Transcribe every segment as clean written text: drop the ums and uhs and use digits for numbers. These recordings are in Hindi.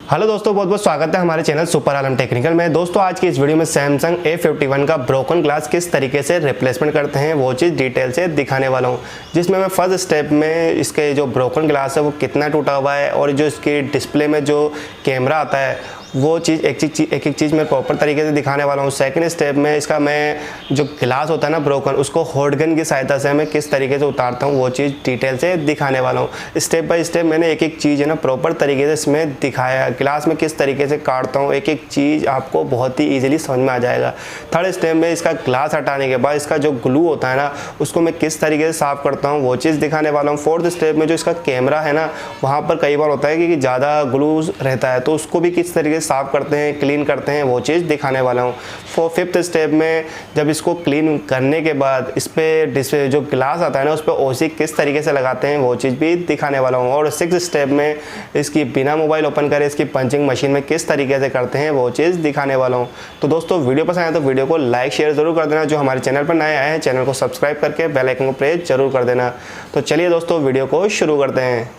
हेलो दोस्तों, बहुत बहुत स्वागत है हमारे चैनल सुपरआलम टेक्निकल में। दोस्तों आज की इस वीडियो में सैमसंग A51 का ब्रोकन ग्लास किस तरीके से रिप्लेसमेंट करते हैं वो चीज़ डिटेल से दिखाने वाला हूं, जिसमें मैं फर्स्ट स्टेप में इसके जो ब्रोकन ग्लास है वो कितना टूटा हुआ है और जो इसकी डिस्प्ले में जो कैमरा आता है वो चीज़ एक एक चीज़ मैं प्रॉपर तरीके से दिखाने वाला हूँ। सेकंड स्टेप में इसका मैं जो ग्लास होता है ना ब्रोकन, उसको हॉट गन की सहायता से मैं किस तरीके से उतारता हूँ वो चीज़ डिटेल से दिखाने वाला हूँ। स्टेप बाय स्टेप मैंने एक एक चीज़ है ना प्रॉपर तरीके से इसमें दिखाया। ग्लास में किस तरीके से काटता हूँ एक एक चीज़ आपको बहुत ही ईजिली समझ में आ जाएगा। थर्ड स्टेप में इसका ग्लास हटाने के बाद इसका जो ग्लू होता है ना उसको मैं किस तरीके से साफ़ करता हूँ वो चीज़ दिखाने वाला हूँ। फोर्थ स्टेप में जो इसका कैमरा है ना वहाँ पर कई बार होता है कि ज़्यादा ग्लू रहता है, तो उसको भी किस तरीके से साफ़ करते हैं, क्लीन करते हैं वो चीज़ दिखाने वाला हूँ। फिफ्थ स्टेप में जब इसको क्लीन करने के बाद इस पर जो ग्लास आता है ना उस पर ओसी किस तरीके से लगाते हैं वो चीज़ भी दिखाने वाला हूँ। और सिक्स स्टेप में इसकी बिना मोबाइल ओपन करे इसकी पंचिंग मशीन में किस तरीके से करते हैं वो चीज़ दिखाने वाला हूँ। तो दोस्तों वीडियो पसंद आया तो वीडियो को लाइक शेयर ज़रूर कर देना। जो हमारे चैनल पर नए आए हैं चैनल को सब्सक्राइब करके बेल आइकन को प्रेस जरूर कर देना। तो चलिए दोस्तों वीडियो को शुरू करते हैं।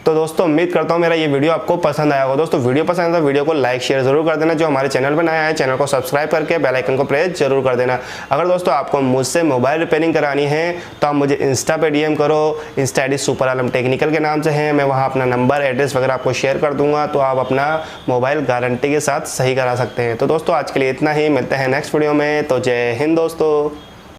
तो दोस्तों उम्मीद करता हूँ मेरा ये वीडियो आपको पसंद आया होगा। दोस्तों वीडियो पसंद है तो वीडियो को लाइक शेयर जरूर कर देना। जो हमारे चैनल पर नया है चैनल को सब्सक्राइब करके बेल आइकन को प्रेस जरूर कर देना। अगर दोस्तों आपको मुझसे मोबाइल रिपेयरिंग करानी है तो आप मुझे इंस्टा पे डीएम करो। इंस्टा आईडी सुपरालम टेक्निकल के नाम से है। मैं वहाँ अपना नंबर एड्रेस वगैरह आपको शेयर कर दूंगा, तो आप अपना मोबाइल गारंटी के साथ सही करा सकते हैं। तो दोस्तों आज के लिए इतना ही, मिलते हैं नेक्स्ट वीडियो में। तो जय हिंद दोस्तों।